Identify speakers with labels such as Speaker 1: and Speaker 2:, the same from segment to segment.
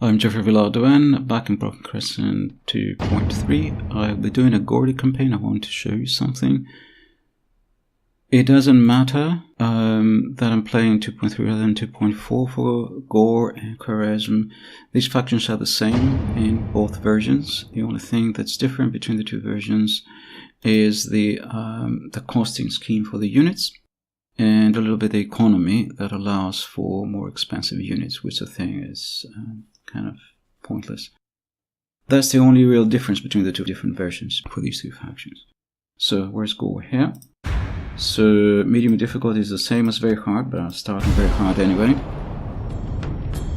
Speaker 1: I'm Jeffrey Villardoen, back in Garrison 2.3. I'll be doing a Gordy campaign. I want to show you something. It doesn't matter that I'm playing 2.3 rather than 2.4 for Gore and Charism. These factions are the same in both versions. The only thing that's different between the two versions is the costing scheme for the units, and a little bit the economy that allows for more expensive units, which I think is kind of pointless. That's the only real difference between the two different versions for these two factions. So where's Gore here? So medium difficulty is the same as very hard, but I'll start on very hard anyway.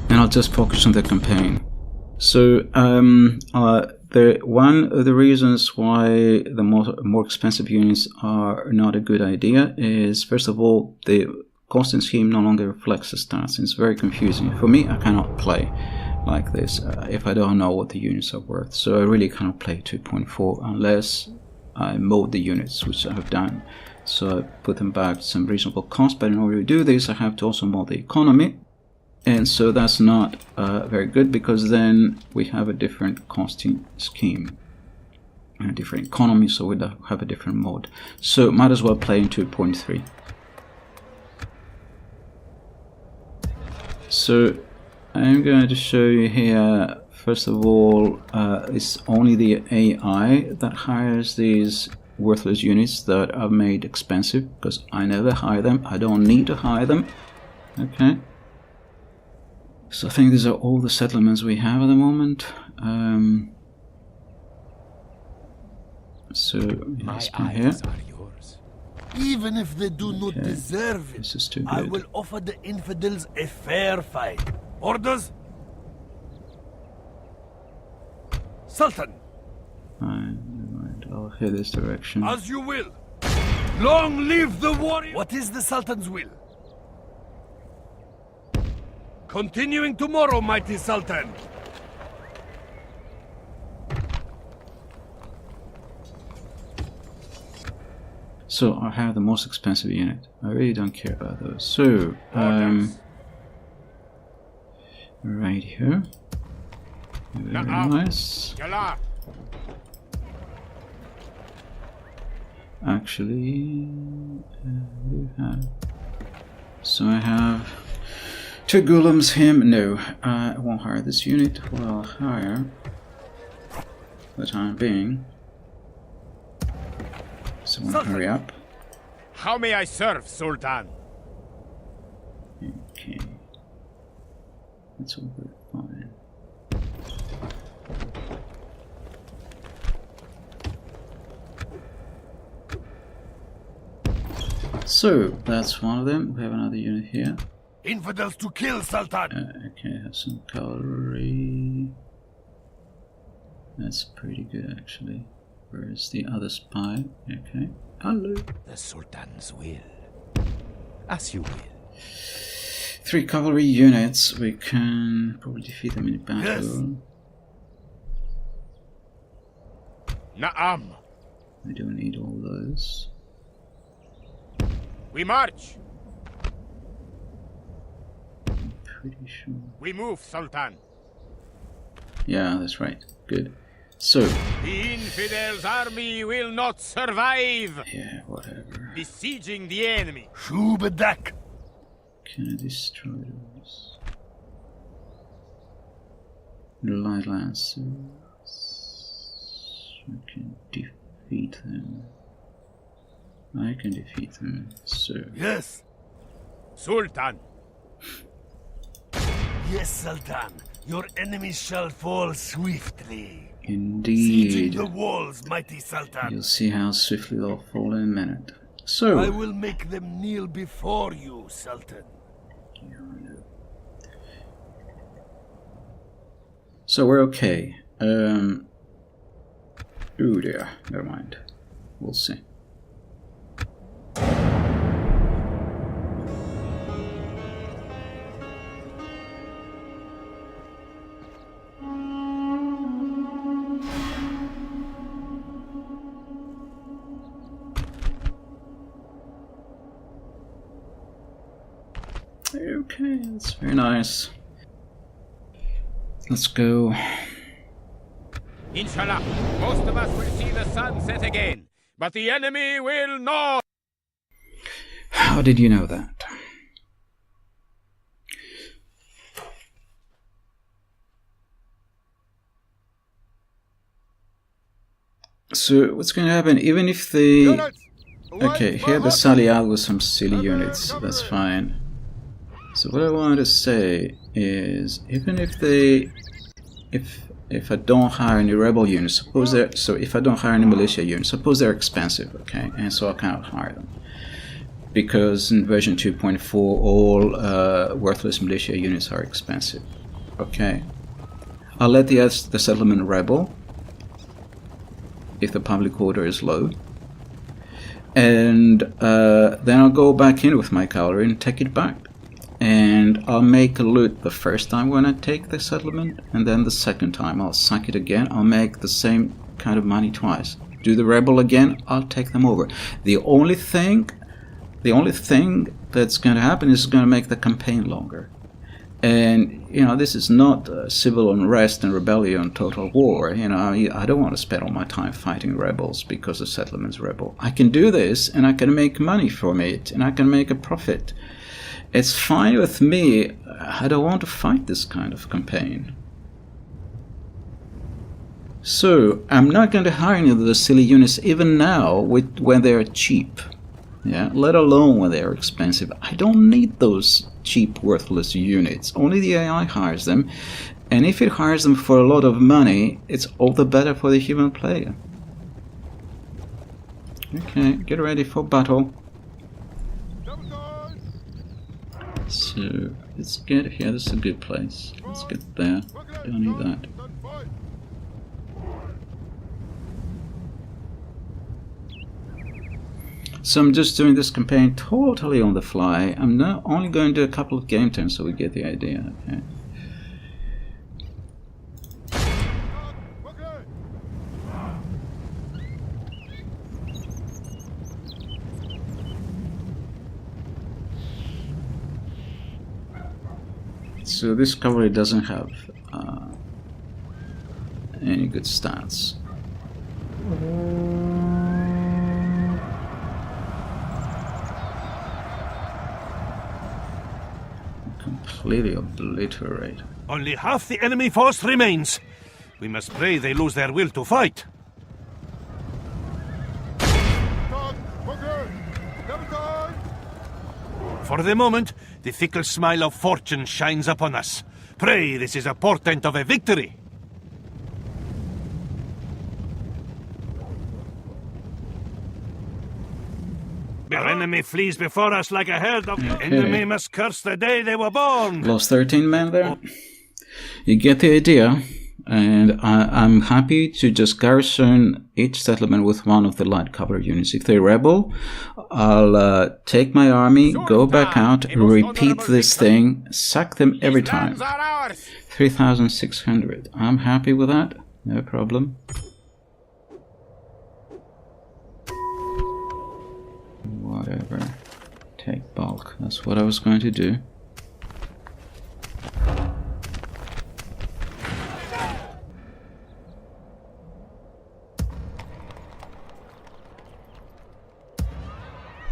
Speaker 1: And I'll just focus on the campaign. So one of the reasons why the more expensive units are not a good idea is, first of all, the costing scheme no longer reflects the stats. It's very confusing. For me, I cannot play like this if I don't know what the units are worth. So I really cannot play 2.4 unless I mode the units, which I have done. So I put them back to some reasonable cost, but in order to do this I have to also mode the economy. And so that's not very good, because then we have a different costing scheme and a different economy, so we have a different mode. So might as well play in 2.3. So I'm going to show you here, first of all, it's only the AI that hires these worthless units that I've made expensive, because I never hire them. I don't need to hire them. Okay. So I think these are all the settlements we have at the moment. So let's be here.
Speaker 2: Even if they do not deserve it,
Speaker 1: this is too good.
Speaker 2: I will offer the infidels a fair fight. Orders? Sultan!
Speaker 1: Right, I'll head this direction.
Speaker 2: As you will. Long live the warrior! What is the Sultan's will? Continuing tomorrow, mighty Sultan.
Speaker 1: So I have the most expensive unit. I really don't care about those. So right here. Very nice. Actually, so I have 2 golems. Him, no, I won't hire this unit. Well, I'll hire for the time being. Someone hurry up.
Speaker 3: How may I serve, Sultan?
Speaker 1: Okay, that's all good. Fine. So that's one of them. We have another unit here.
Speaker 2: Infidels to kill, Sultan!
Speaker 1: Okay, have some cavalry. That's pretty good, actually. Where's the other spy? Okay. Hello.
Speaker 3: The Sultan's will. As you will.
Speaker 1: 3 cavalry units. We can probably defeat them in battle.
Speaker 2: Yes.
Speaker 3: Na'am.
Speaker 1: We don't need all those.
Speaker 3: We march.
Speaker 1: I'm pretty sure.
Speaker 3: We move, Sultan.
Speaker 1: Yeah, that's right. Good. So.
Speaker 3: The infidels' army will not survive.
Speaker 1: Yeah, whatever.
Speaker 3: Besieging the enemy.
Speaker 2: Shubadak!
Speaker 1: Can I destroy those? The light lancers. I can defeat them. I can defeat them, so.
Speaker 2: Yes!
Speaker 3: Sultan.
Speaker 2: Yes, Sultan. Your enemies shall fall swiftly.
Speaker 1: Indeed.
Speaker 2: Sieging the walls, mighty Sultan.
Speaker 1: You'll see how swiftly they'll fall in a minute. So.
Speaker 2: I will make them kneel before you, Sultan.
Speaker 1: Yeah, I know. So we're okay. Ooh dear. Never mind. We'll see. Okay, that's very nice. Let's go.
Speaker 3: Inshallah, most of us will see the sun set again, but the enemy will not.
Speaker 1: How did you know that? So what's going to happen? Even if they... Okay, here they sally out with some silly units. That's fine. So what I want to say is, even if they... If I don't hire any rebel units, suppose they're... So if I don't hire any militia units, suppose they're expensive, okay? And so I cannot hire them. Because in version 2.4 all worthless militia units are expensive. Okay. I'll let the settlement rebel if the public order is low, and then I'll go back in with my cavalry and take it back, and I'll make a loot the first time when I take the settlement, and then the second time I'll sack it again. I'll make the same kind of money twice. Do the rebel again, I'll take them over. The only thing that's going to happen is going to make the campaign longer. And, you know, this is not civil unrest and rebellion, total war. You know, I don't want to spend all my time fighting rebels because the settlement's rebel. I can do this, and I can make money from it, and I can make a profit. It's fine with me. I don't want to fight this kind of campaign. So, I'm not going to hire any of the silly units even now when they're cheap. Yeah, let alone when they're expensive. I don't need those cheap, worthless units. Only the AI hires them, and if it hires them for a lot of money, it's all the better for the human player. Okay, get ready for battle. So, let's get here. This is a good place. Let's get there. Don't need that. So I'm just doing this campaign totally on the fly. I'm now only going to do a couple of game turns so we get the idea. Okay. So this cavalry doesn't have any good stats. Completely obliterate.
Speaker 2: Only half the enemy force remains. We must pray they lose their will to fight. For the moment, the fickle smile of fortune shines upon us. Pray this is a portent of a victory. Our enemy flees before us like a herd of...
Speaker 1: Okay.
Speaker 2: Enemy must curse the day they were born.
Speaker 1: Lost 13 men there. You get the idea, and I'm happy to just garrison each settlement with one of the light cavalry units. If they rebel, I'll take my army, go back out, repeat this thing, sack them every time. 3,600. I'm happy with that, no problem. Whatever. Take bulk. That's what I was going to do.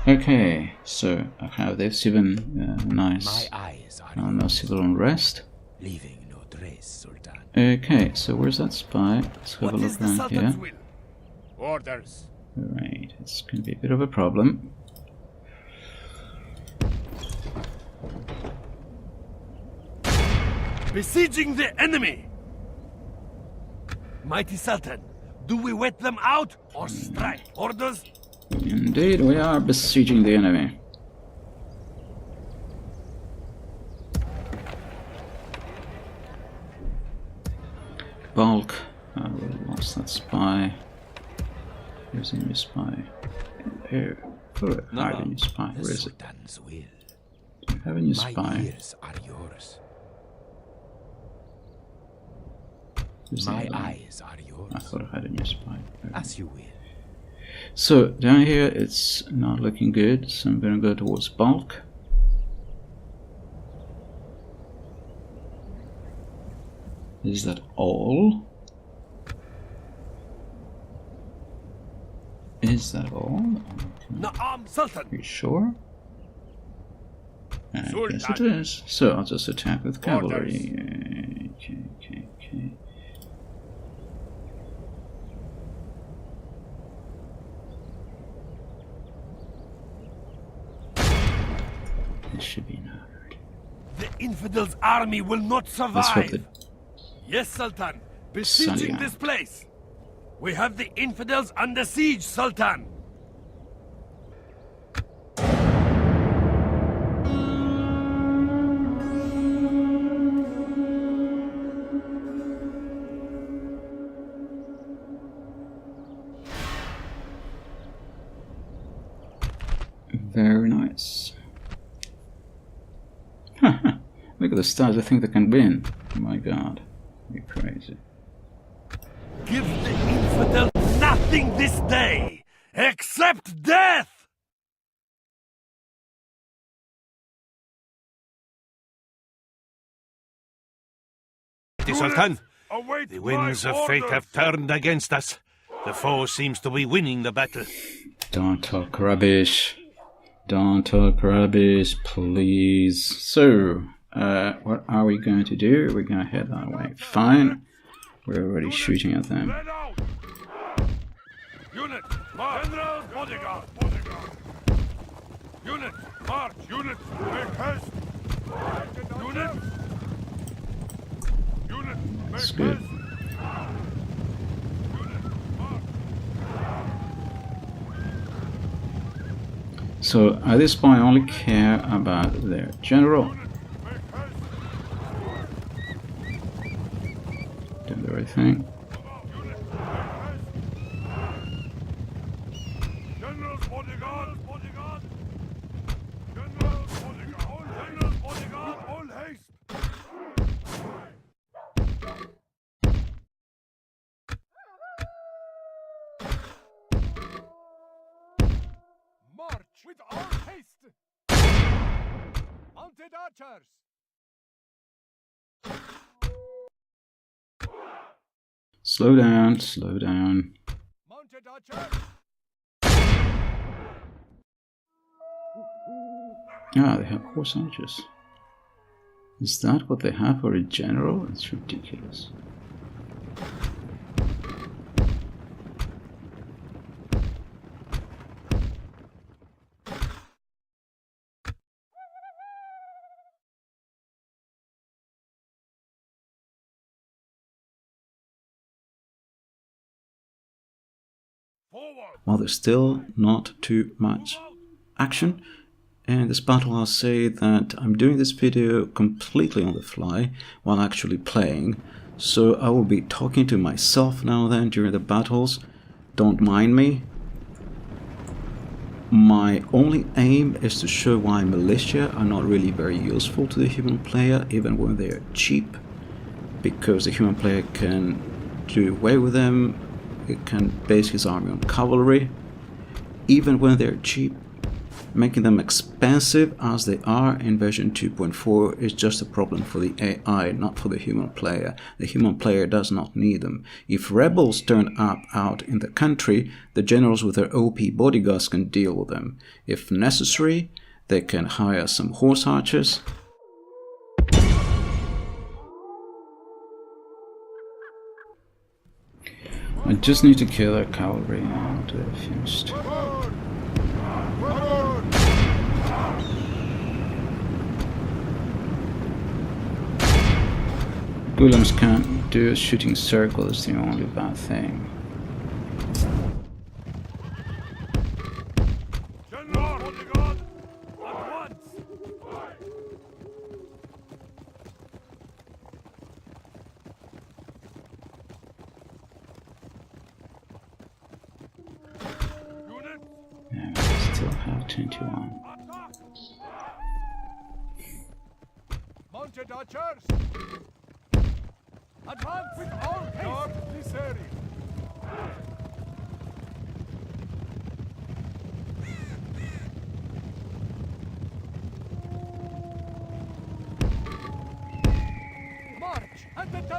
Speaker 1: Okay, so I have this even nice. No civil unrest.
Speaker 2: Leaving no trace, Sultan.
Speaker 1: Okay, so where's that spy? Let's have a look around here.
Speaker 3: Orders.
Speaker 1: Right, it's going to be a bit of a problem.
Speaker 2: Besieging the enemy! Mighty Sultan, do we wet them out or strike? Orders?
Speaker 1: Indeed, we are besieging the enemy. Bulk. We lost that spy. Where's the new spy? Here. Hide a new spy. Where is it? Do you have a new spy?
Speaker 2: My eyes are yours.
Speaker 1: I thought I had a new spy.
Speaker 2: As you will.
Speaker 1: So down here it's not looking good, so I'm going to go towards bulk. Is that all? Is that all?
Speaker 3: Na'am, Sultan.
Speaker 1: Are you sure? I
Speaker 3: Sultan.
Speaker 1: guess it is. So I'll just attack with cavalry. Okay. This should be enough.
Speaker 2: The infidels' army will not
Speaker 1: Let's hope
Speaker 2: survive.
Speaker 1: that
Speaker 3: Yes, Sultan.
Speaker 1: Sunny
Speaker 3: Besieging
Speaker 1: eye.
Speaker 3: this place. We have the infidels under siege, Sultan.
Speaker 1: very nice. Look at the stars, I think they can win. Oh my god. You're crazy.
Speaker 2: Give the infidels nothing this day except death! Sultan, the winds of fate have turned against us. The foe seems to be winning the battle.
Speaker 1: Don't talk rubbish. Don't talk rubbish, please. So, what are we going to do? We're going to head that way. Fine. We're already shooting at them.
Speaker 2: Unit, march! General's bodyguard! Unit, march! Unit, make haste! Unit! Unit, make
Speaker 1: That's good.
Speaker 2: haste!
Speaker 1: So, at this point, I only care about their general. Doing the right thing.
Speaker 2: General's bodyguard! General's bodyguard! General's bodyguard! All haste!
Speaker 3: March with all haste. Mounted archers.
Speaker 1: Slow down, slow down.
Speaker 3: Mounted archers.
Speaker 1: Ah, they have horse archers. Is that what they have for a general? It's ridiculous.
Speaker 2: Forward!
Speaker 1: While there's still not too much action in this battle, I'll say that I'm doing this video completely on the fly while actually playing, so I will be talking to myself now and then during the battles. Don't mind me. My only aim is to show why militia are not really very useful to the human player, even when they are cheap, because the human player can do away with them. It can base his army on cavalry, even when they're cheap. Making them expensive as they are in version 2.4 is just a problem for the AI, not for the human player. The human player does not need them. If rebels turn up out in the country, the generals with their OP bodyguards can deal with them. If necessary, they can hire some horse archers. I just need to kill their cavalry and they're finished. Golems can't do a shooting circle, is the only bad thing.
Speaker 2: General bodyguard! At once! Unit,
Speaker 1: Yeah, we still have 21.
Speaker 2: attack!
Speaker 3: Mounted archers. Advance with all haste. Guard this area. March and attack.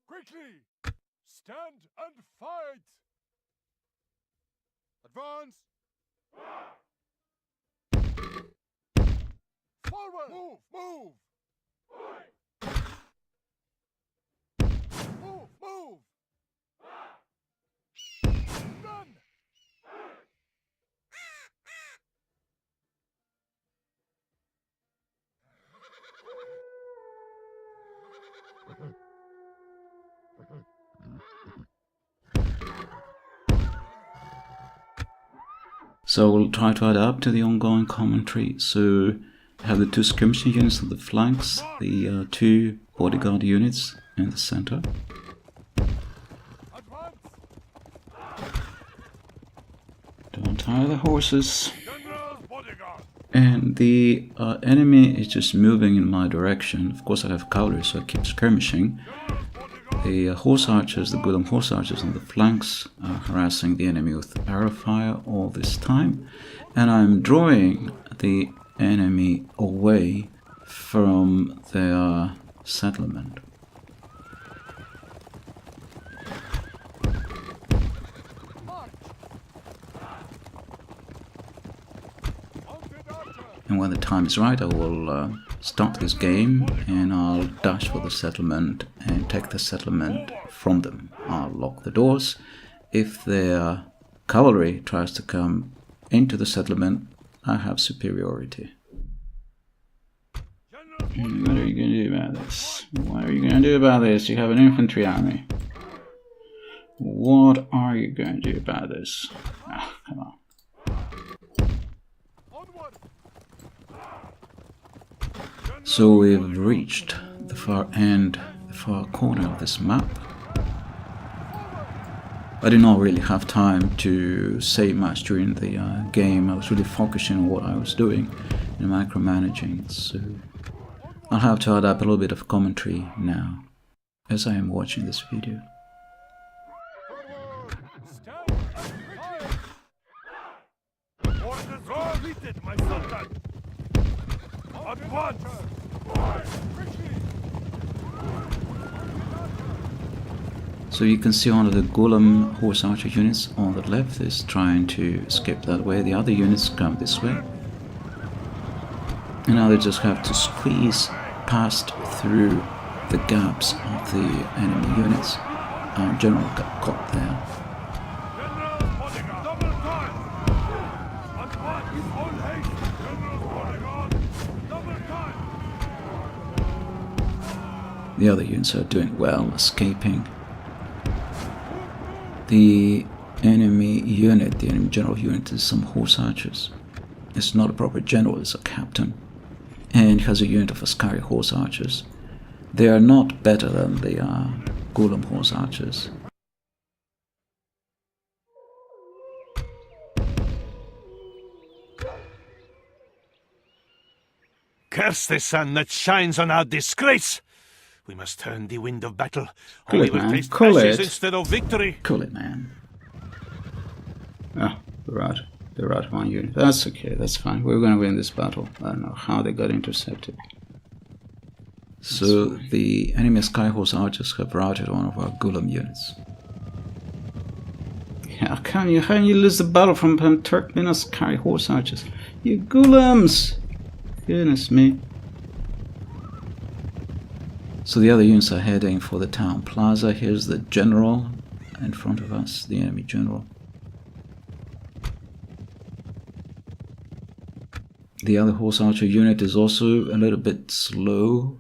Speaker 3: Quickly! Stand and fight! Advance! Forward! Move! Move! Move! Move! Run!
Speaker 1: So we'll try to adapt to the ongoing commentary. So I have the 2 skirmishing units on the flanks, the 2 bodyguard units in the center. Don't tire the horses. And the enemy is just moving in my direction. Of course I have cavalry, so I keep skirmishing. The horse archers, the Gulam horse archers on the flanks are harassing the enemy with arrow fire all this time. And I'm drawing the enemy away from their settlement. And when the time is right, I will start this game and I'll dash for the settlement and take the settlement from them. I'll lock the doors. If their cavalry tries to come into the settlement, I have superiority. What are you going to do about this? What are you going to do about this? You have an infantry army. What are you going to do about this? Ah, come on. So we've reached the far end, the far corner of this map. I did not really have time to say much during the game. I was really focusing on what I was doing and micromanaging, so I'll have to add up a little bit of commentary now as I am watching this video. So you can see one of the Gulam horse archer units on the left is trying to escape that way. The other units come this way. And now they just have to squeeze past through the gaps of the enemy units. Our general got caught there. The other units are doing well, escaping. The enemy unit, the enemy general unit, is some horse archers. It's not a proper general, it's a captain. And has a unit of Askari horse archers. They are not better than the Gulam horse archers.
Speaker 2: Curse the sun that shines on our disgrace! We must turn the wind of battle, or
Speaker 1: Cool
Speaker 2: we
Speaker 1: it,
Speaker 2: will
Speaker 1: man.
Speaker 2: taste
Speaker 1: Cool
Speaker 2: ashes
Speaker 1: it.
Speaker 2: instead of victory.
Speaker 1: Cool it, man. Oh, they're out one unit. That's okay, that's fine. We're gonna win this battle. I don't know how they got intercepted. So the enemy Skyhorse archers have routed one of our Gulam units. How can you lose the battle from Turkmen Skyhorse archers? You Gulams! Goodness me. So the other units are heading for the town plaza. Here's the general in front of us, the enemy general. The other horse archer unit is also a little bit slow.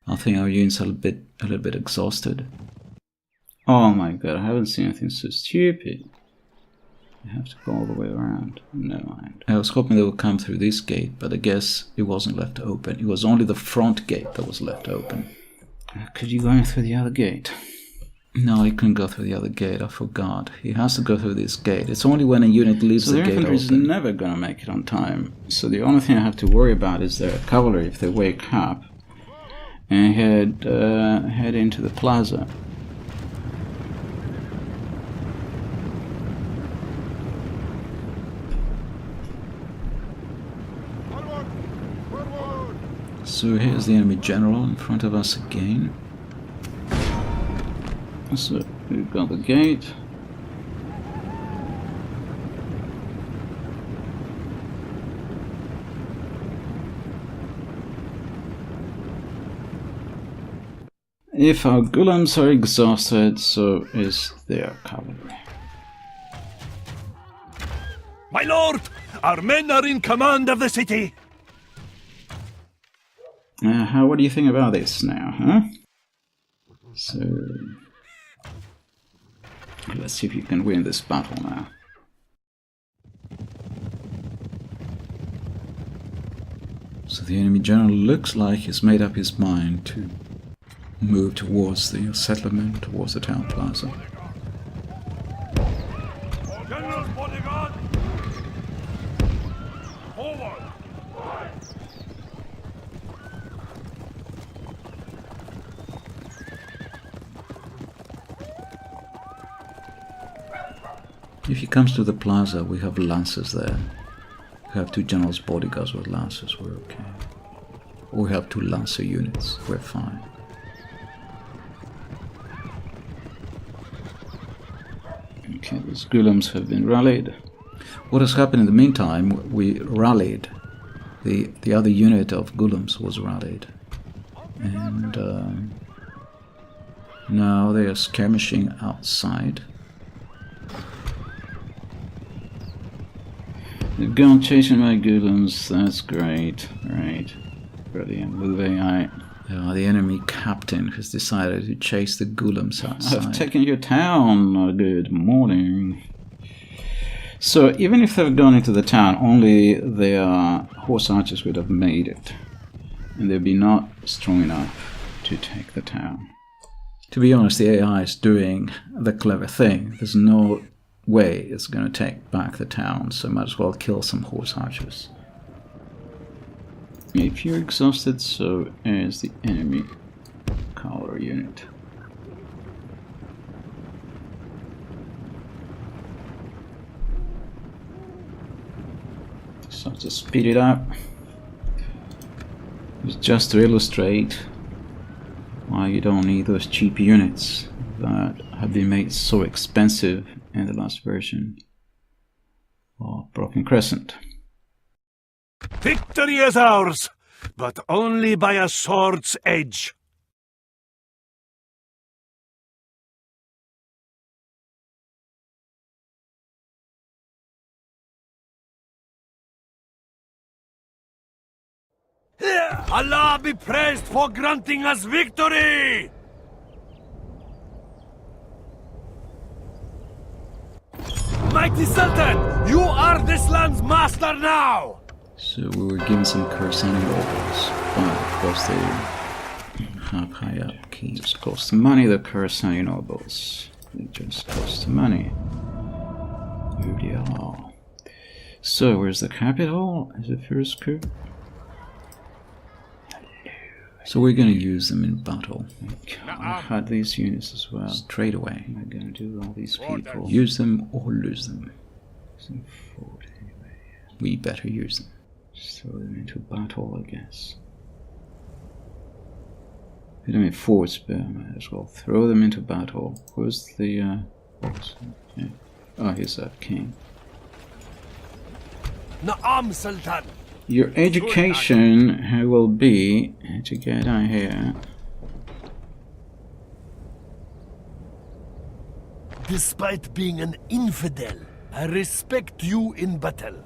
Speaker 1: I think our units are a little bit exhausted. Oh my god, I haven't seen anything so stupid. I have to go all the way around. Never mind. I was hoping they would come through this gate, but I guess it wasn't left open. It was only the front gate that was left open. Could you go in through the other gate? No, he couldn't go through the other gate. I forgot. He has to go through this gate. It's only when a unit leaves the gate open. So the infantry is never going to make it on time. So the only thing I have to worry about is their cavalry if they wake up and head into the plaza. So here's the enemy general in front of us again. So we've got the gate. If our golems are exhausted, so is their cavalry.
Speaker 2: My lord, our men are in command of the city.
Speaker 1: What do you think about this now, huh? So, let's see if you can win this battle now. So the enemy general looks like he's made up his mind to move towards the settlement, towards the town plaza.
Speaker 2: General's bodyguard! Forward!
Speaker 1: If he comes to the plaza, we have lancers there. We have 2 generals' bodyguards with lancers, we're okay. Or we have 2 lancer units, we're fine. Okay, those golems have been rallied. What has happened in the meantime, we rallied. The other unit of golems was rallied. And now they are skirmishing outside. They've gone chasing my golems, that's great. Right. Brilliant. Move AI. The enemy captain has decided to chase the golems outside. I've taken your town. Good morning. So even if they've gone into the town, only their horse archers would have made it. And they'd be not strong enough to take the town. To be honest, the AI is doing the clever thing. There's no way it's going to take back the town, so might as well kill some horse archers. If you're exhausted, so is the enemy cavalry unit. So to speed it up, it's just to illustrate why you don't need those cheap units that have been made so expensive in the last version of Broken Crescent.
Speaker 2: Victory is ours, but only by a sword's edge. Allah be praised for granting us victory! Mighty Sultan, you are this land's master now!
Speaker 1: So we were given some Garrison orders, but of course they have high upkeep. It just costs money, the Garrison nobles. It just costs money. Here they are. So where's the capital? Is it first coup? So we're going to use them in battle. I had these units as well. Straight away. We're going to do all these people. Use them or lose them. We better use them. Just throw them into battle, I guess. Put them in force, but I might as well throw them into battle. Where's the boss? Okay. Oh, here's that king.
Speaker 2: Na'am, Sultan!
Speaker 1: Your education will be to get out here.
Speaker 2: Despite being an infidel, I respect you in battle.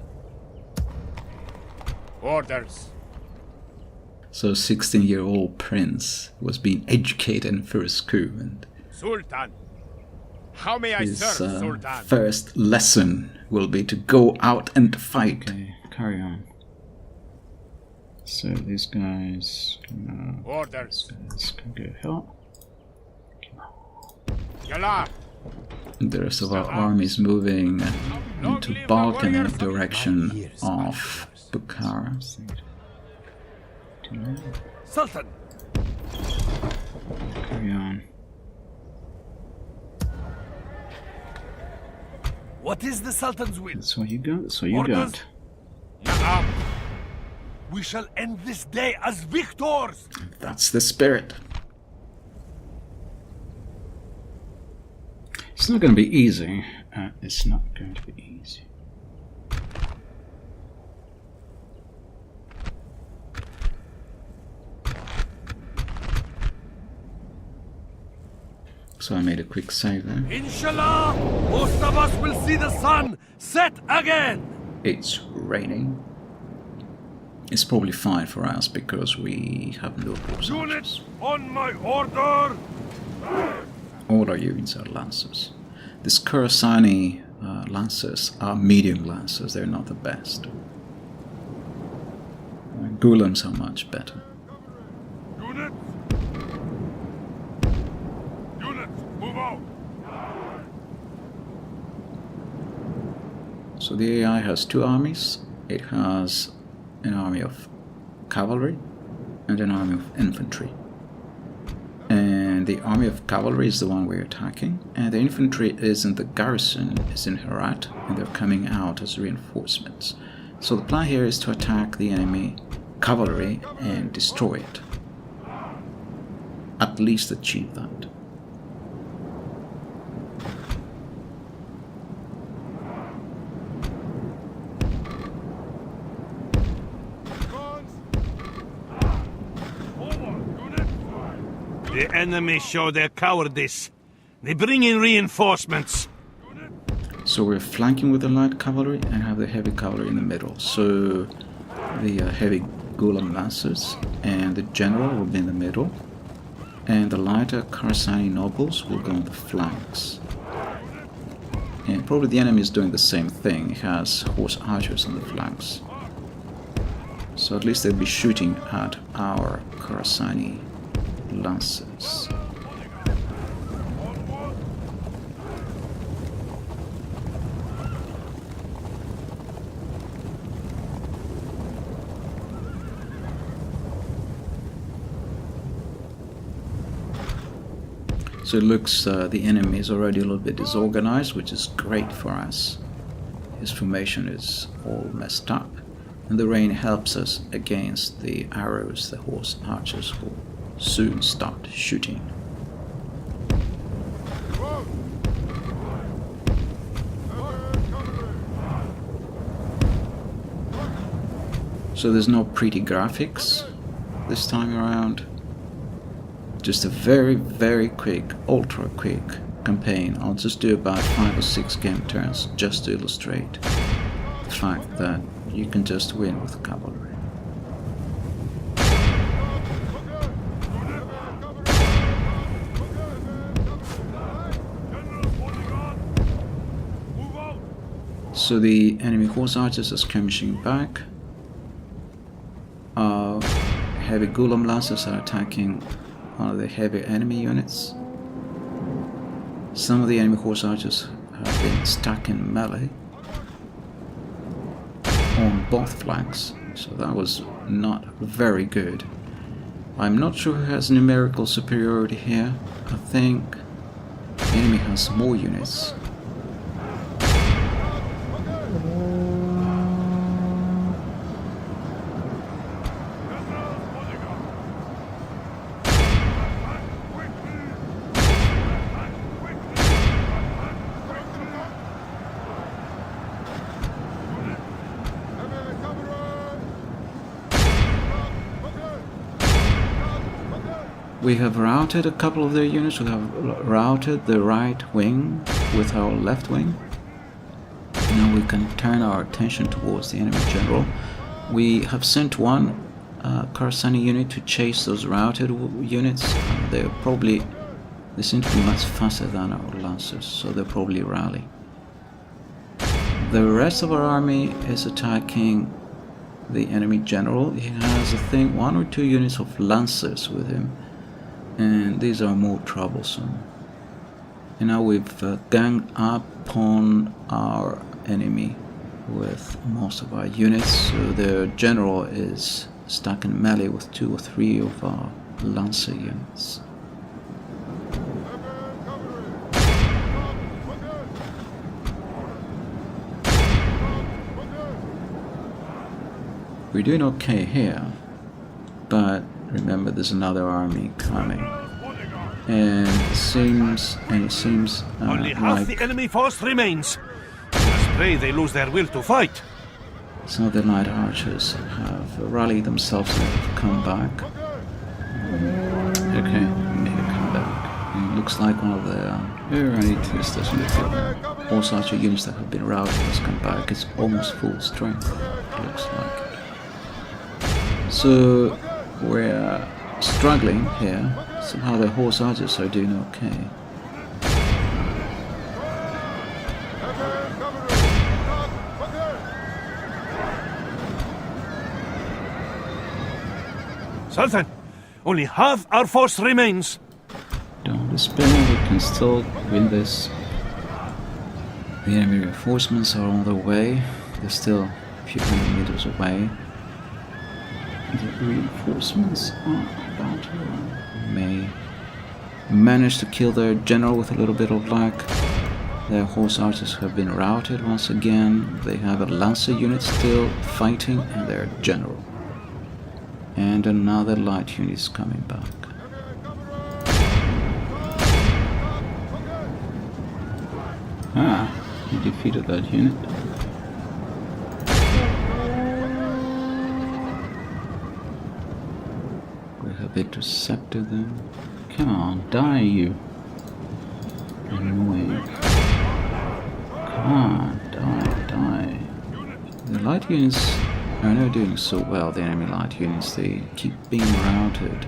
Speaker 3: Orders.
Speaker 1: So 16-year-old prince was being educated in first coup, and
Speaker 3: Sultan. How may I
Speaker 1: his
Speaker 3: serve, Sultan?
Speaker 1: first lesson will be to go out and fight. Okay, carry on. So these guys can,
Speaker 3: Orders.
Speaker 1: can go help.
Speaker 3: Yalla.
Speaker 1: The rest of our armies moving into Balkan in the direction of Bukhara.
Speaker 2: Sultan!
Speaker 1: Carry on.
Speaker 2: What is the Sultan's will?
Speaker 1: That's what you got. That's what you
Speaker 2: Orders.
Speaker 1: got.
Speaker 3: Na'am.
Speaker 2: We shall end this day as victors!
Speaker 1: That's the spirit. It's not going to be easy. It's not going to be easy. So I made a quick save there.
Speaker 2: Inshallah, most of us will see the sun set again!
Speaker 1: It's raining. It's probably fine for us because we have no horse
Speaker 2: Units
Speaker 1: archers.
Speaker 2: on my order!
Speaker 1: All our units are lancers. These Garrison lancers are medium lancers. They're not the best. Gulams are much better.
Speaker 2: Units! Units, move out!
Speaker 1: So the AI has two armies. It has an army of cavalry and an army of infantry. And the army of cavalry is the one we're attacking, and the infantry is in the garrison, is in Herat, and they're coming out as reinforcements. So the plan here is to attack the enemy cavalry and destroy it. At least achieve that.
Speaker 2: The enemy show their cowardice. They bring in reinforcements.
Speaker 1: So we're flanking with the light cavalry and have the heavy cavalry in the middle. So the heavy Gulam lancers and the general will be in the middle, and the lighter Garrison nobles will go on the flanks. And probably the enemy is doing the same thing. He has horse archers on the flanks. So at least they'll be shooting at our Garrison lancers. So it looks the enemy is already a little bit disorganized, which is great for us. His formation is all messed up, and the rain helps us against the arrows the horse archers will soon start shooting. So there's no pretty graphics this time around. Just a very, very quick, ultra quick campaign. I'll just do about 5 or 6 game turns just to illustrate the fact that you can just win with cavalry. So the enemy horse archers are skirmishing back. Heavy Gulam lancers are attacking one of the heavy enemy units. Some of the enemy horse archers have been stuck in melee on both flanks, so that was not very good. I'm not sure who has numerical superiority here. I think the enemy has more units. We have routed a couple of their units. We have routed the right wing with our left wing. Now we can turn our attention towards the enemy general. We have sent one Garrison unit to chase those routed units. They seem to be much faster than our lancers, so they'll probably rally. The rest of our army is attacking the enemy general. He has, I think, 1 or 2 units of lancers with him, and these are more troublesome. And now we've ganged up on our enemy with most of our units, so their general is stuck in melee with 2 or 3 of our lancer units. We're doing okay here, but remember there's another army coming. And it seems
Speaker 2: Only half
Speaker 1: like
Speaker 2: the enemy force remains. Let's pray they lose their will to fight.
Speaker 1: some of the light archers have rallied themselves and have come back. Okay, made a comeback. And it looks like one of the alright, this doesn't look good. Horse archer units that have been routed has come back. It's almost full strength, it looks like. So we're struggling here. Somehow the horse archers are doing okay.
Speaker 2: Sultan, only half our force remains.
Speaker 1: Don't despair, we can still win this. The enemy reinforcements are on their way. They're still a few hundred meters away. The reinforcements are about to may manage to kill their general with a little bit of luck. Their horse archers have been routed once again. They have a lancer unit still fighting and their general. And another light unit is coming back. Ah, he defeated that unit. We have intercepted them. Come on, die you. Annoying. Come on, die. The light units are not doing so well, the enemy light units. They keep being routed.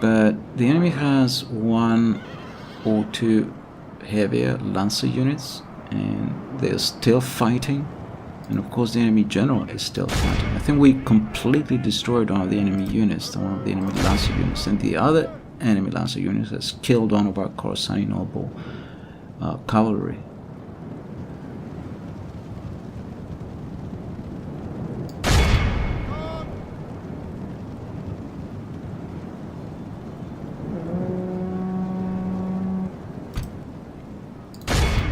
Speaker 1: But the enemy has one or two heavier lancer units, and they're still fighting. And of course the enemy general is still fighting. I think we completely destroyed one of the enemy units, one of the enemy lancer units, and the other enemy lancer unit has killed one of our Khorassani noble cavalry.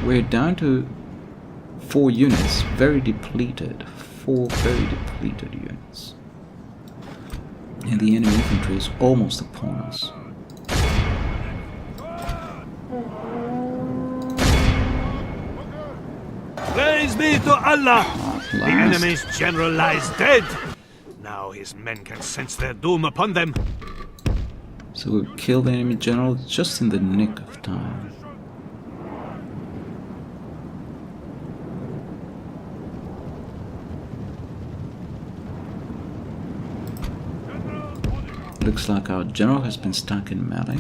Speaker 1: We're down to 4 units, very depleted. 4 very depleted units. And the enemy infantry is almost upon us.
Speaker 2: Praise be to Allah! The enemy's general lies dead. Now his men can sense their doom upon them.
Speaker 1: So we've killed the enemy general just in the nick of time. Looks like our general has been stuck in melee.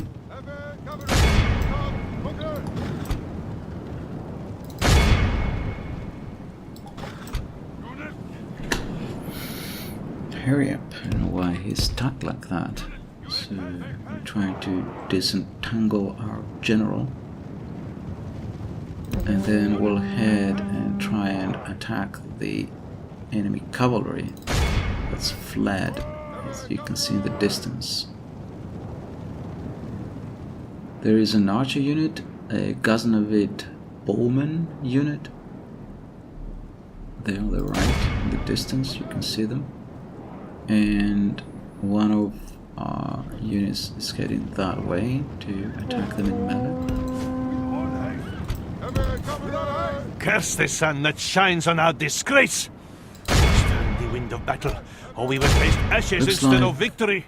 Speaker 1: Hurry up, I don't know why he's stuck like that. So we're trying to disentangle our general. And then we'll head and try and attack the enemy cavalry that's fled. As you can see in the distance. There is an archer unit, a Ghaznavid bowman unit. There on the right, in the distance, you can see them. And one of our units is heading that way to attack them in melee.
Speaker 2: Curse the sun that shines on our disgrace! Turn the wind of battle, or we will taste ashes instead of victory.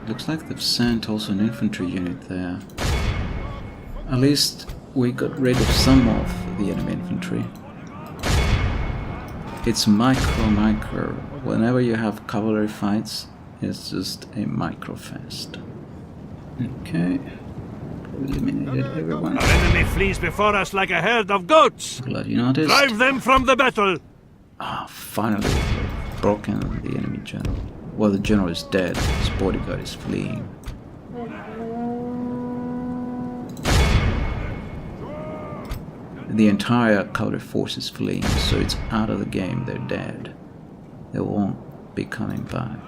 Speaker 1: Looks like they've sent also an infantry unit there. At least we got rid of some of the enemy infantry. It's micro. Whenever you have cavalry fights, it's just a micro fest. Okay. Eliminated everyone.
Speaker 2: Our enemy flees before us like a herd of goats.
Speaker 1: Glad you noticed.
Speaker 2: Drive them from the battle.
Speaker 1: Finally, we've broken the enemy general. Well, the general is dead. His bodyguard is fleeing. The entire cavalry force is fleeing, so it's out of the game. They're dead. They won't be coming back.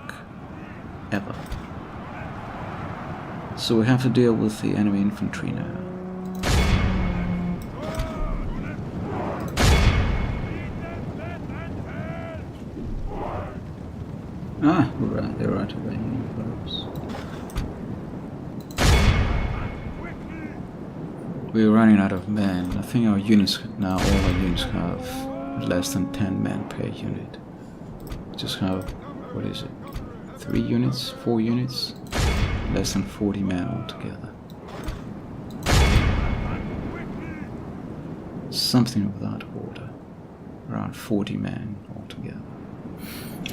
Speaker 1: Ever. So we have to deal with the enemy infantry now. Ah, right, they're right away. Folks. We're running out of men. I think our units now, all our units have less than 10 men per unit. Just have, what is it? 3 units? 4 units? Less than 40 men altogether. Something of that order. Around 40 men altogether.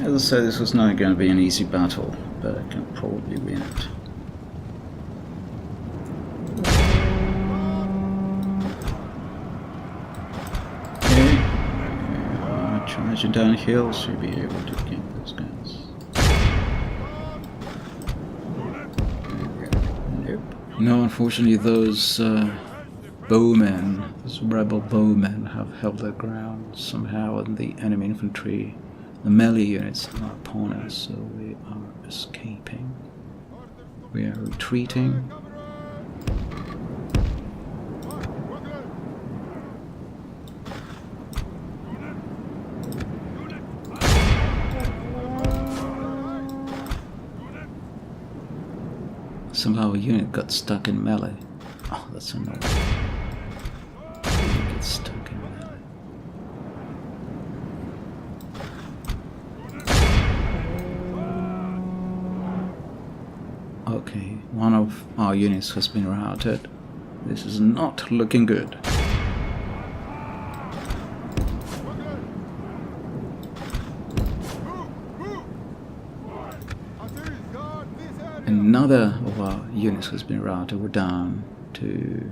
Speaker 1: As I said, this was not going to be an easy battle, but I can probably win it. Okay. Charging downhill, should be able to get those guys. Nope. No, unfortunately, those bowmen, those rebel bowmen, have held their ground somehow, and the enemy infantry, the melee units, are upon us, so we are escaping. We are retreating. Somehow a unit got stuck in melee. Oh, that's annoying. It gets stuck in melee. Okay, one of our units has been routed. This is not looking good. Another of our units has been routed. We're down to...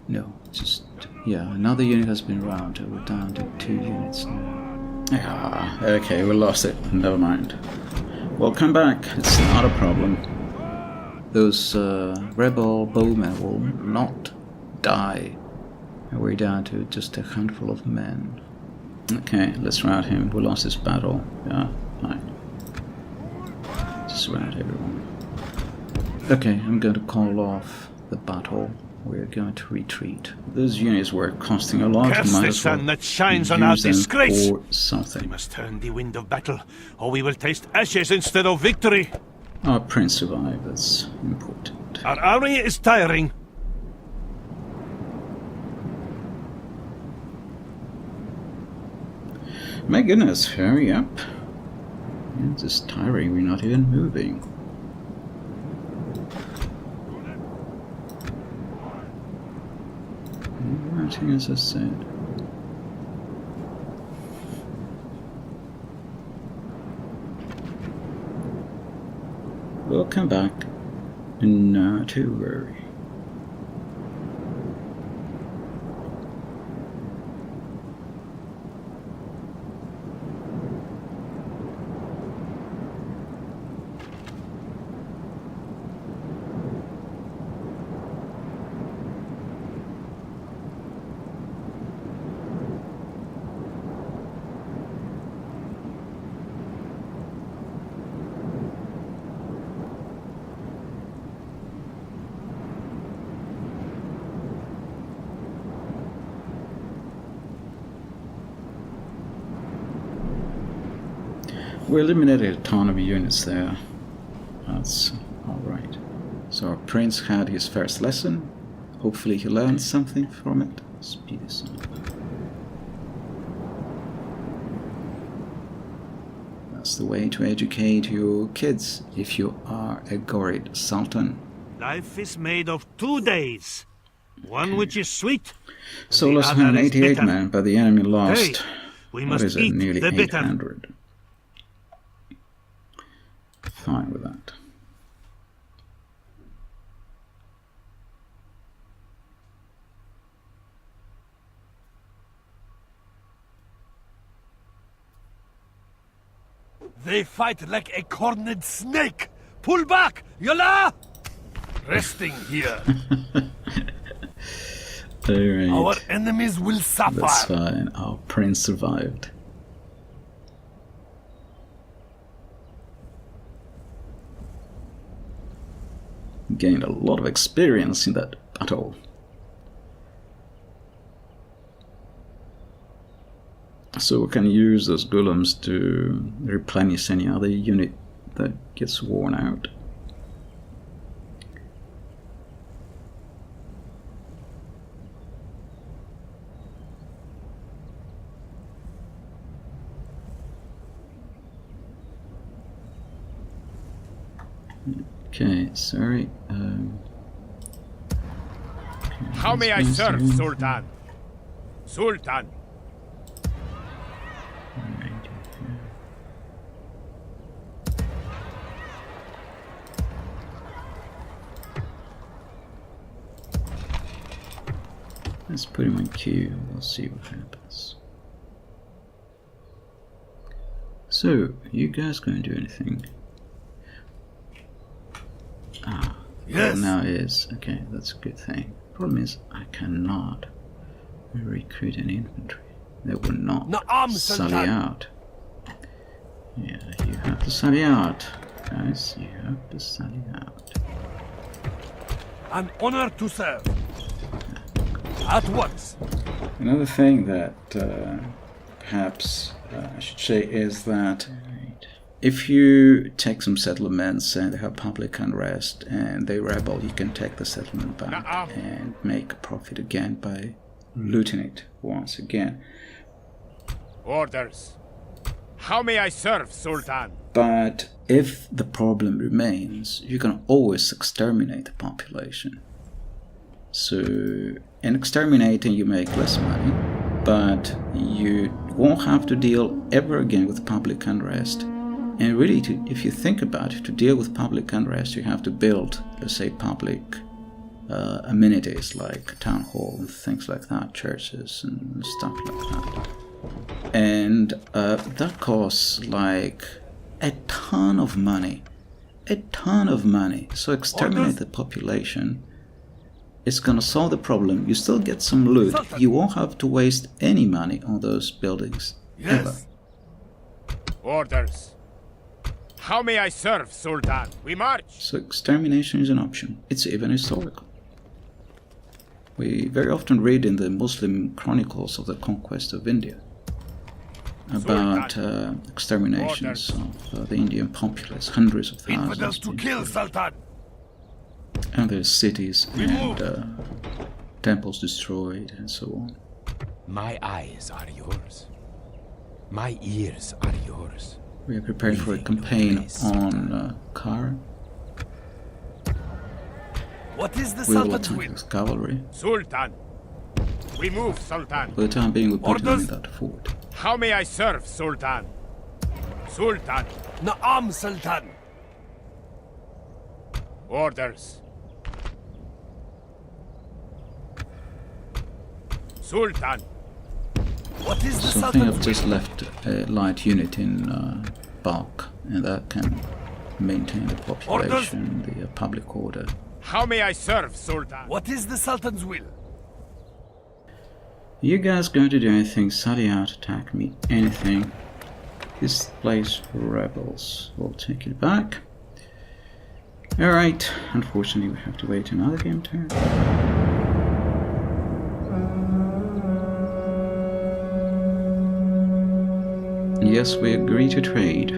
Speaker 1: No, just... Yeah, another unit has been routed. We're down to 2 units now. Ah, okay, we lost it. Never mind. Well, come back. It's not a problem. Those rebel bowmen will not die. And we're down to just a handful of men. Okay, let's rout him. We lost this battle. Yeah, fine. Just rout everyone. Okay, I'm going to call off the battle. We're going to retreat. Those units were costing a lot.
Speaker 2: Curse the sun that shines on our disgrace!
Speaker 1: Or something.
Speaker 2: We must turn the wind of battle, or we will taste ashes instead of victory.
Speaker 1: Our prince survived. That's important.
Speaker 2: Our army is tiring.
Speaker 1: My goodness, hurry up. It's just tiring. We're not even moving. Writing, as I said. We'll come back. Not to worry. We eliminated a ton of units there. That's alright. So our prince had his first lesson. Hopefully he learned something from it. Speed this up. That's the way to educate your kids if you are a Gorid Sultan.
Speaker 2: Life is made of 2 days. One which is sweet.
Speaker 1: So lost 188 men, but the enemy lost,
Speaker 2: Hey, we must
Speaker 1: what is it,
Speaker 2: eat
Speaker 1: nearly
Speaker 2: the bitter.
Speaker 1: 800. Fine with that.
Speaker 2: They fight like a cornered snake. Pull back, Yola! Resting here.
Speaker 1: Alright.
Speaker 2: Our enemies will suffer.
Speaker 1: That's fine. Our prince survived. Gained a lot of experience in that battle. So we can use those golems to replenish any other unit that gets worn out. Okay, sorry.
Speaker 3: How may I serve, Sultan? Sultan.
Speaker 1: Let's put him in queue, we'll see what happens. So, you guys going to do anything? Ah,
Speaker 2: yes.
Speaker 1: Well, now it is. Okay, that's a good thing. Problem is, I cannot recruit any infantry. They will not sally out. Yeah, you have to sally out. Guys, you have to sally out.
Speaker 2: An honor to serve. At once.
Speaker 1: Another thing that perhaps I should say is that if you take some settlements and they have public unrest and they rebel, you can take the settlement back and make a profit again by looting it once again.
Speaker 3: Orders. How may I serve, Sultan?
Speaker 1: But if the problem remains, you can always exterminate the population. So in exterminating you make less money, but you won't have to deal ever again with public unrest. And really, if you think about it, to deal with public unrest, you have to build, let's say, public amenities like town hall and things like that, churches and stuff like that. And that costs like a ton of money. A ton of money. So exterminate the population. It's gonna solve the problem. You still get some loot. You won't have to waste any money on those buildings.
Speaker 2: Yes.
Speaker 1: Ever.
Speaker 3: Orders. How may I serve, Sultan? We march.
Speaker 1: So extermination is an option. It's even historical. We very often read in the Muslim chronicles of the conquest of India about exterminations of the Indian populace, hundreds of thousands.
Speaker 2: Infidels to kill, Sultan.
Speaker 1: And there's cities and temples destroyed and so on.
Speaker 4: My eyes are yours. My ears are yours.
Speaker 1: We are preparing for a campaign on Kara.
Speaker 2: What is the
Speaker 1: We will
Speaker 2: Sultan's
Speaker 1: attack
Speaker 2: will?
Speaker 1: with cavalry.
Speaker 3: Sultan. We move, Sultan.
Speaker 1: For the time being, we put them in
Speaker 2: Orders.
Speaker 1: that fort.
Speaker 3: How may I serve, Sultan? Sultan.
Speaker 2: Na'am, Sultan.
Speaker 3: Orders. Sultan.
Speaker 2: What is the
Speaker 1: So I think I've
Speaker 2: Sultan's
Speaker 1: just
Speaker 2: will?
Speaker 1: left a light unit in bulk, and that can maintain the population, the public order.
Speaker 3: How may I serve, Sultan?
Speaker 2: What is the Sultan's will?
Speaker 1: You guys going to do anything? Sally out, attack me, anything. This place for rebels. We'll take it back. Alright, unfortunately we have to wait another game turn. Yes, we agree to trade.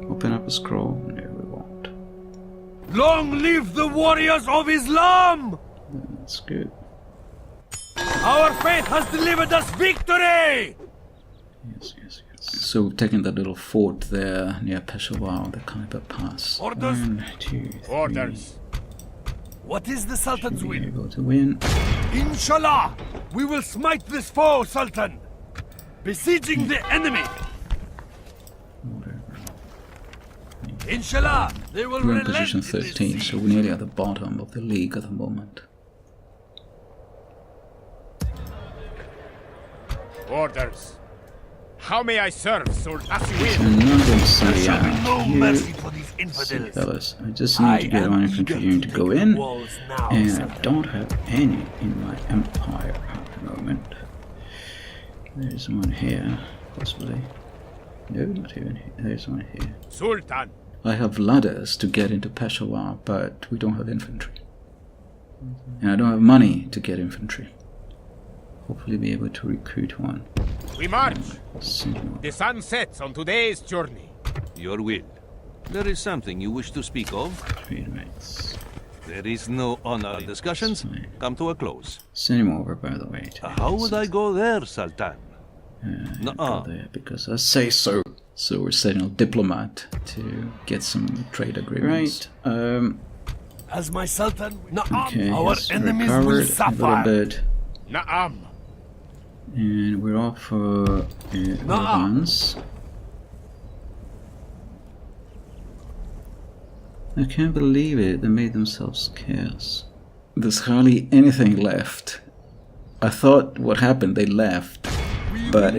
Speaker 1: Open up a scroll. No, we won't.
Speaker 2: Long live the warriors of Islam!
Speaker 1: That's good.
Speaker 2: Our faith has delivered us victory!
Speaker 1: Yes, yes, yes. So we've taken that little fort there near Peshawar, the Khyber Pass.
Speaker 2: Orders.
Speaker 1: 1, 2, 3.
Speaker 3: Orders.
Speaker 2: What is the Sultan's
Speaker 1: Be
Speaker 2: will?
Speaker 1: able to win.
Speaker 2: Inshallah, we will smite this foe, Sultan. Besieging the enemy.
Speaker 1: Whatever.
Speaker 2: Inshallah, they will
Speaker 1: We're in
Speaker 2: relent
Speaker 1: position
Speaker 2: in this
Speaker 1: 13,
Speaker 2: siege.
Speaker 1: so we're nearly at the bottom of the league at the moment.
Speaker 3: Orders. How may I serve, Sultan? As you will.
Speaker 1: I'm not going to
Speaker 2: There
Speaker 1: say
Speaker 2: shall be no
Speaker 1: you
Speaker 2: mercy for these
Speaker 1: see,
Speaker 2: infidels.
Speaker 1: fellas. I just need to get one infantry unit to go in,
Speaker 2: Walls now,
Speaker 1: and I
Speaker 2: Sultan.
Speaker 1: don't have any in my empire at the moment. There's one here, possibly. No, not even here. There's one here.
Speaker 3: Sultan.
Speaker 1: I have ladders to get into Peshawar, but we don't have infantry. And I don't have money to get infantry. hopefully be able to recruit one.
Speaker 3: We march.
Speaker 1: Sentinel.
Speaker 3: The sun sets on today's journey.
Speaker 5: Your will. There is something you wish to speak of?
Speaker 1: Trade rates.
Speaker 5: There is no honor. Discussions come to a close.
Speaker 1: Send him over, by the way.
Speaker 5: How would I go there, Sultan?
Speaker 1: Go there because I say so. So we're sending a diplomat to get some trade agreements. Right.
Speaker 2: As my Sultan,
Speaker 1: Okay,
Speaker 2: our
Speaker 1: he's
Speaker 2: enemies will
Speaker 1: recovered a
Speaker 2: suffer.
Speaker 1: little bit.
Speaker 3: Na'am.
Speaker 1: And we're off for advance. I can't believe it, they made themselves scarce. There's hardly anything left. I thought what happened, they left. But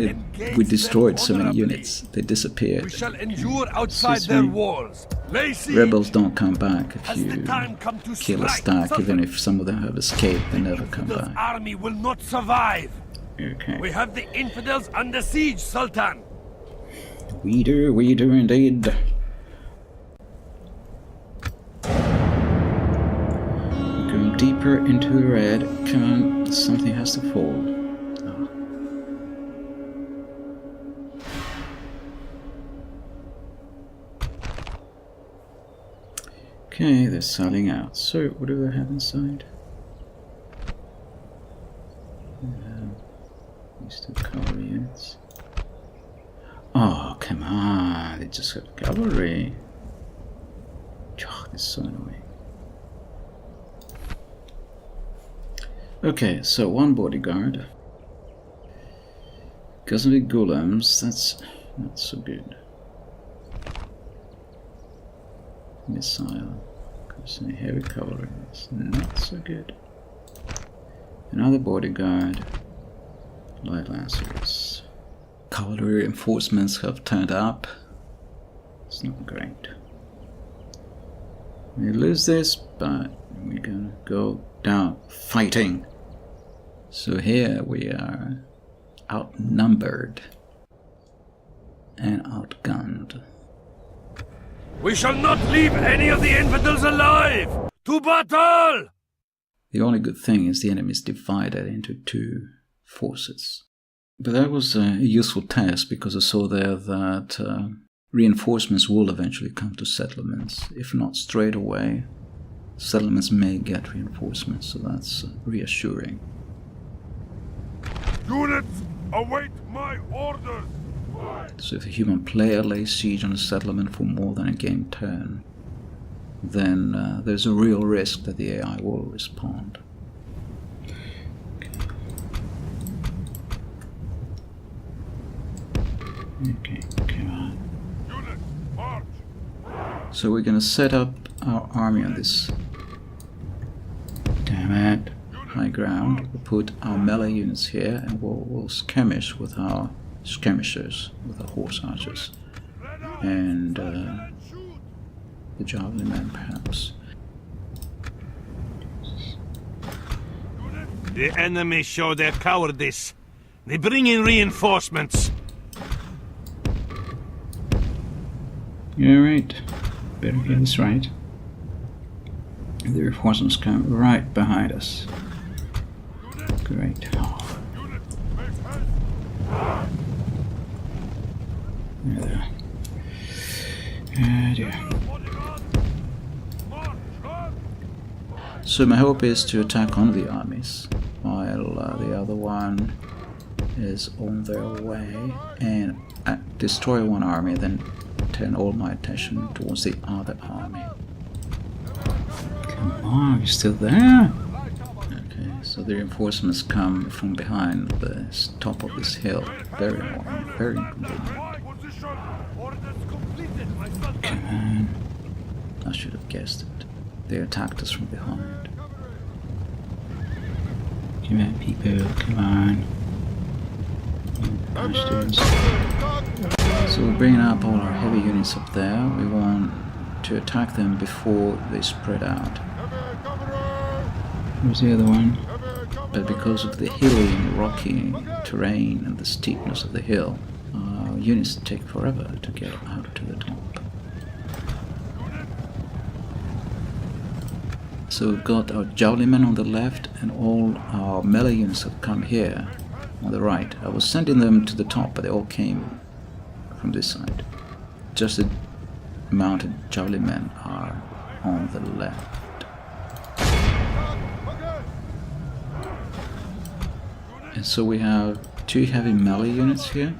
Speaker 1: we destroyed so many units, they disappeared.
Speaker 2: We shall endure outside their walls.
Speaker 1: Rebels don't come back if you kill a stack, even if some of them have escaped, they never come back.
Speaker 2: Army will not survive.
Speaker 1: Okay.
Speaker 2: We have the infidels under siege, Sultan.
Speaker 1: We do indeed. Going deeper into the red. Come on, something has to fall. Oh. Okay, they're selling out. So, what do they have inside? These two cavalry units. Oh, come on, they just have cavalry. Oh, this is so annoying. Okay, so one bodyguard. Cavalry golems, that's not so good. Missile. Heavy cavalry, that's not so good. Another bodyguard. Light lancers. Cavalry reinforcements have turned up. It's not great. We lose this, but we're gonna go down fighting. So here we are outnumbered and outgunned.
Speaker 2: We shall not leave any of the infidels alive! To battle!
Speaker 1: The only good thing is the enemy is divided into two forces. But that was a useful test because I saw there that reinforcements will eventually come to settlements. If not straight away, settlements may get reinforcements, so that's reassuring.
Speaker 2: Units, await my orders!
Speaker 1: So if a human player lays siege on a settlement for more than a game turn, then there's a real risk that the AI will respond. Okay, come on.
Speaker 2: Units, march!
Speaker 1: So we're gonna set up our army on this, damn it, high ground. We'll put our melee units here and we'll skirmish with our skirmishers, with our horse archers. And the javelin men perhaps.
Speaker 2: The enemy show their cowardice. They bring in reinforcements.
Speaker 1: You're right. Better get this right. The reinforcements come right behind us. Great. Oh. There. Dear. So my hope is to attack one of the armies, while the other one is on their way, and destroy one army, then turn all my attention towards the other army. Come on, you're still there? Okay, so the reinforcements come from behind the top of this hill. Very annoying, very inconvenient. Come on. I should have guessed it. They attacked us from behind. Come on, people, come on. So we're bringing up all our heavy units up there. We want to attack them before they spread out. Where's the other one? But because of the hilly and rocky terrain and the steepness of the hill, our units take forever to get out to the top. So we've got our javelin on the left and all our melee units have come here on the right. I was sending them to the top, but they all came from this side. Just the mounted javelin men are on the left. And so we have 2 heavy melee units here.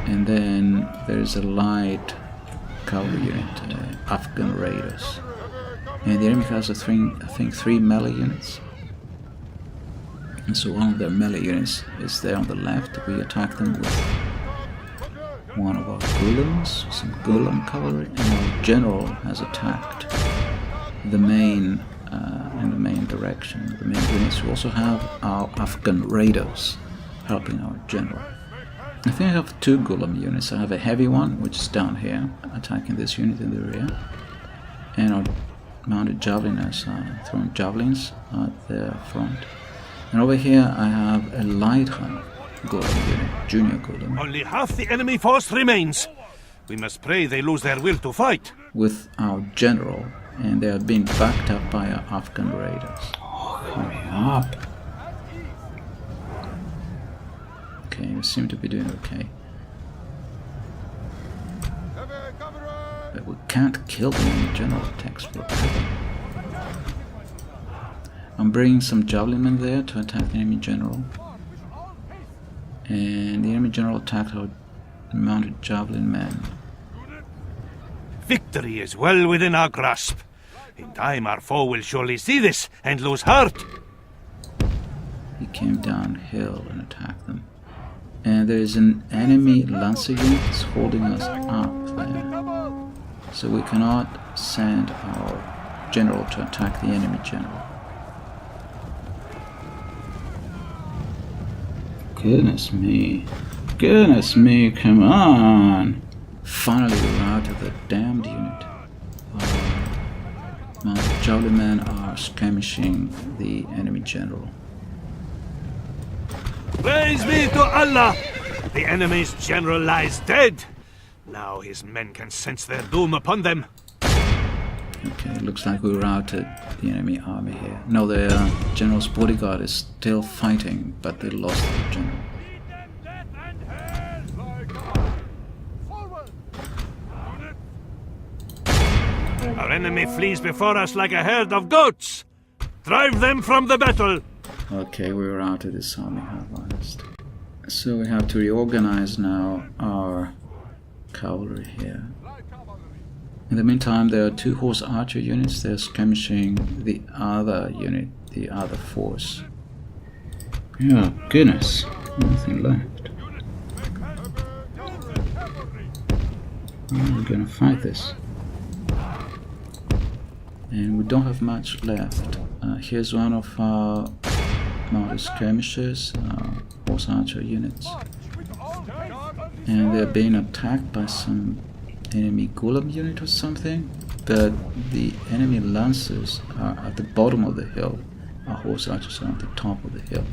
Speaker 1: And then there's a light cavalry unit, Afghan raiders. And the enemy has, I think, 3 melee units. And so one of their melee units is there on the left. We attack them with one of our gulams, some gulam cavalry, and our general has attacked the main in the main direction, the main units. We also have our Afghan raiders helping our general. I think I have 2 gulam units. I have a heavy one, which is down here, attacking this unit in the rear, and our mounted javeliners throwing javelins at the front. And over here I have a lighter gulam unit, junior gulam,
Speaker 2: Only half the enemy force remains. We must pray they lose their will to fight.
Speaker 1: with our general, and they are being backed up by our Afghan raiders. Oh, hurry up! Okay, we seem to be doing okay. But we can't kill them in the general attacks forever. I'm bringing some javelin men there to attack the enemy general. And the enemy general attacked our mounted javelin men.
Speaker 2: Victory is well within our grasp. In time our foe will surely see this and lose heart.
Speaker 1: He came downhill and attacked them. And there is an enemy lancer unit that's holding us up there. So we cannot send our general to attack the enemy general. Goodness me. Goodness me, come on! Finally we're out of the damned unit. Mounted javelin men are skirmishing the enemy general.
Speaker 2: Praise be to Allah! The enemy's general lies dead. Now his men can sense their doom upon them.
Speaker 1: Okay, looks like we routed the enemy army here. No, the general's bodyguard is still fighting, but they lost their general.
Speaker 2: Our enemy flees before us like a herd of goats. Drive them from the battle.
Speaker 1: Okay, we routed this army at last. So we have to reorganize now our cavalry here. In the meantime, there are 2 horse archer units. They're skirmishing the other unit, the other force. Oh goodness, nothing left. How are we gonna fight this? And we don't have much left. Here's one of our mounted skirmishers, horse archer units. And they're being attacked by some enemy gulam unit or something. But the enemy lancers are at the bottom of the hill. Our horse archers are at the top of the hill.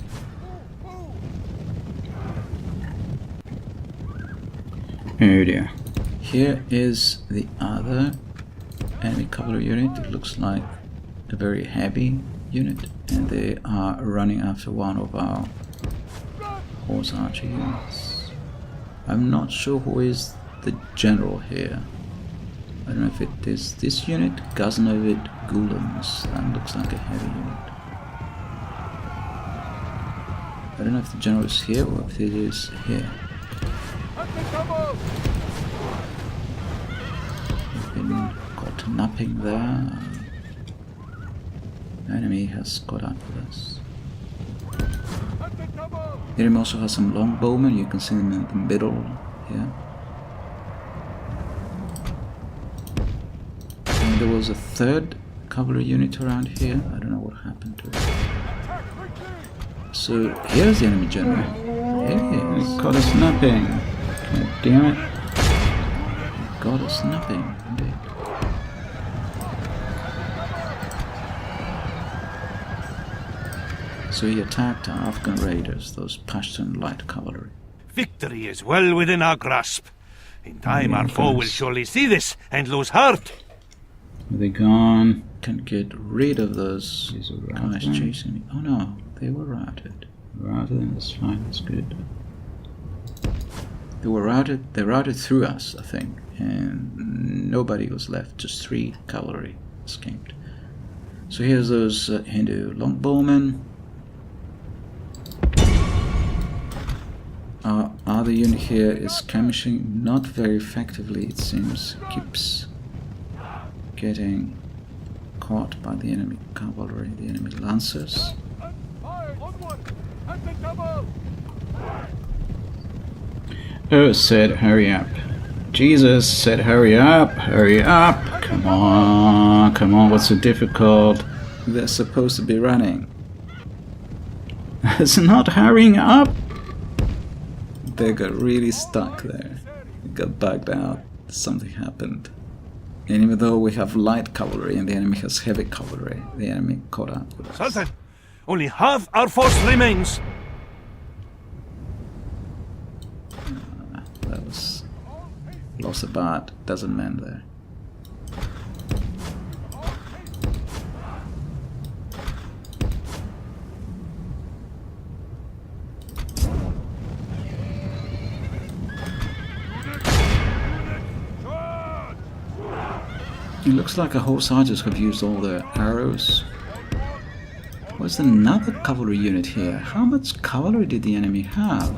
Speaker 1: Oh dear. Here is the other enemy cavalry unit. It looks like a very heavy unit, and they are running after one of our horse archer units. I'm not sure who is the general here. I don't know if it is this unit, Ghaznavid Gulams. That looks like a heavy unit. I don't know if the general is here or if it is here. We've been caught napping there. The enemy has caught up with us. The enemy also has some longbowmen. You can see them in the middle here. And there was a 3rd cavalry unit around here. I don't know what happened to it. So here's the enemy general. Hey, he caught us napping. God damn it. He got us napping, indeed. So he attacked our Afghan raiders, those Pashtun light cavalry.
Speaker 2: Victory is well within our grasp. In time our foe will surely see this and lose heart.
Speaker 1: Are they gone? Can get rid of those guys chasing me. Oh no, they were routed. Routed, that's fine, that's good. They were routed, they routed through us, I think, and nobody was left, just 3 cavalry escaped. So here's those Hindu longbowmen. Our other unit here is skirmishing, not very effectively it seems, keeps getting caught by the enemy cavalry, the enemy lancers. Oh, said hurry up. Jesus said hurry up, hurry up. Come on, what's so difficult? They're supposed to be running. It's not hurrying up. They got really stuck there. They got bugged out. Something happened. And even though we have light cavalry and the enemy has heavy cavalry, the enemy caught up with us.
Speaker 2: Sultan, only half our force remains.
Speaker 1: That was... lost about a dozen men there. It looks like our horse archers have used all their arrows. Where's another cavalry unit here? How much cavalry did the enemy have?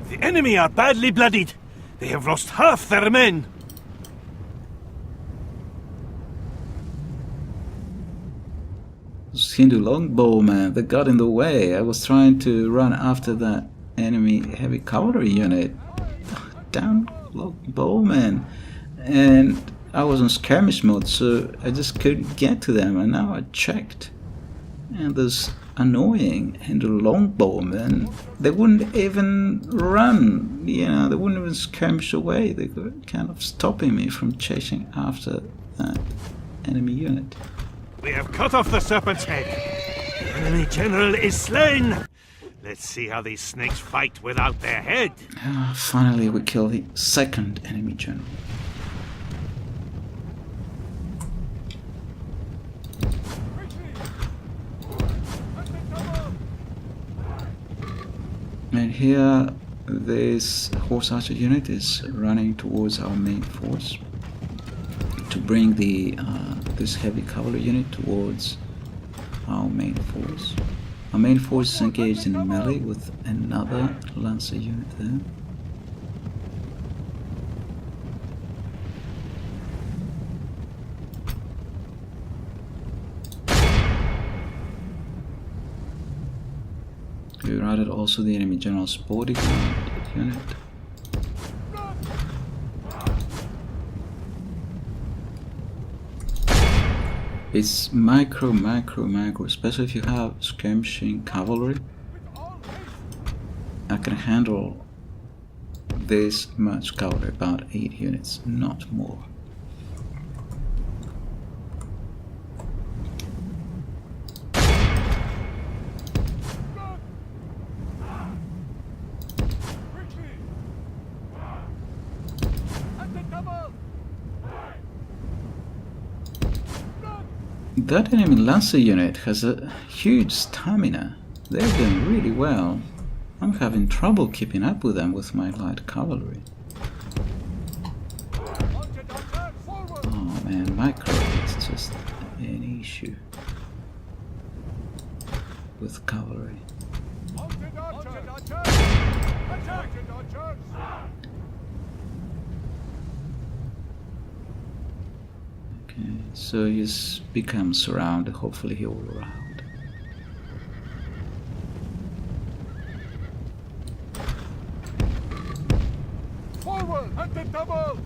Speaker 2: The enemy are badly bloodied. They have lost half their men.
Speaker 1: Those Hindu longbowmen, they got in the way. I was trying to run after that enemy heavy cavalry unit. Damn longbowmen. And I was on skirmish mode, so I just couldn't get to them, and now I checked. And those annoying Hindu longbowmen, they wouldn't even run, you know, they wouldn't even skirmish away. They were kind of stopping me from chasing after that enemy unit.
Speaker 2: We have cut off the serpent's head. The enemy general is slain. Let's see how these snakes fight without their head.
Speaker 1: Finally, we kill the second enemy general. And here, this horse archer unit is running towards our main force to bring the this heavy cavalry unit towards our main force. Our main force is engaged in melee with another lancer unit there. We routed also the enemy general's bodyguard unit. It's micro, especially if you have skirmishing cavalry. I can handle this much cavalry, about 8 units, not more. That enemy lancer unit has a huge stamina. They're doing really well. I'm having trouble keeping up with them with my light cavalry. Oh man, micro is just an issue with cavalry. Okay, so he's become surrounded. Hopefully he will rout.
Speaker 2: Forward at the double.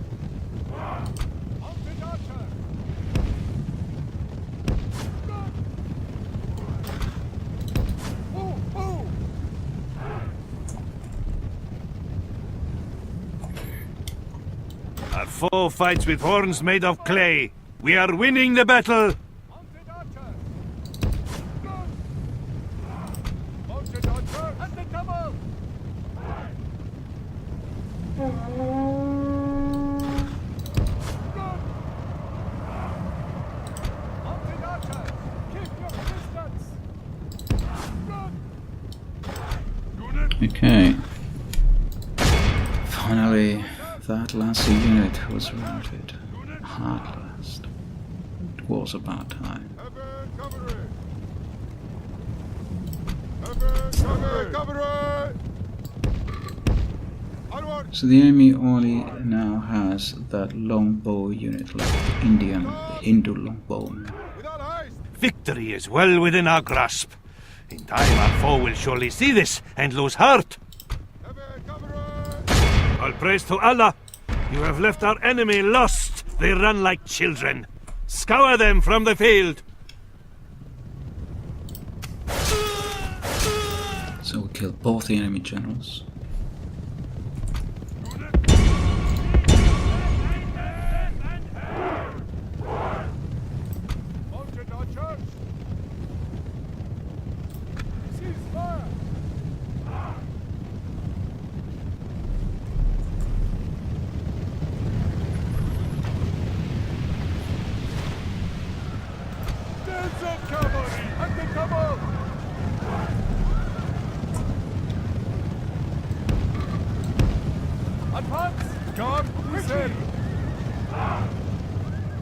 Speaker 2: Our foe fights with horns made of clay. We are winning the battle!
Speaker 1: Okay. Finally, that last unit was routed. At last. It was about time. So the enemy only now has that longbow unit left, the Hindu longbow.
Speaker 2: Victory is well within our grasp. In time our foe will surely see this and lose heart. All praise to Allah. You have left our enemy lost. They run like children. Scour them from the field.
Speaker 1: So we killed both the enemy generals.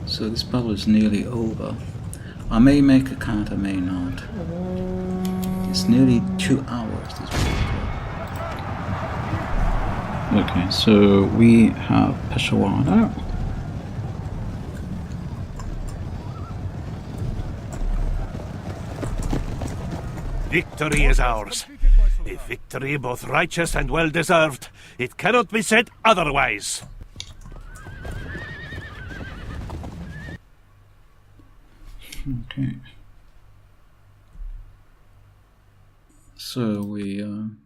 Speaker 1: So this battle is nearly over. I may make a count, I may not. It's nearly 2 hours this video. Okay, so we have Peshawar now.
Speaker 2: Victory is ours. A victory both righteous and well-deserved. It cannot be said otherwise.
Speaker 1: Okay. So we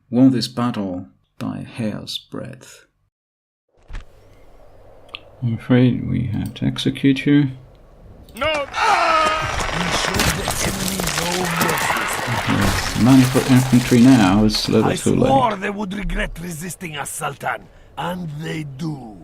Speaker 1: won this battle by a hair's breadth. I'm afraid we have to execute you.
Speaker 3: No!
Speaker 1: Money for infantry now is a little too late.
Speaker 6: I swore they would regret resisting us, Sultan. And they do.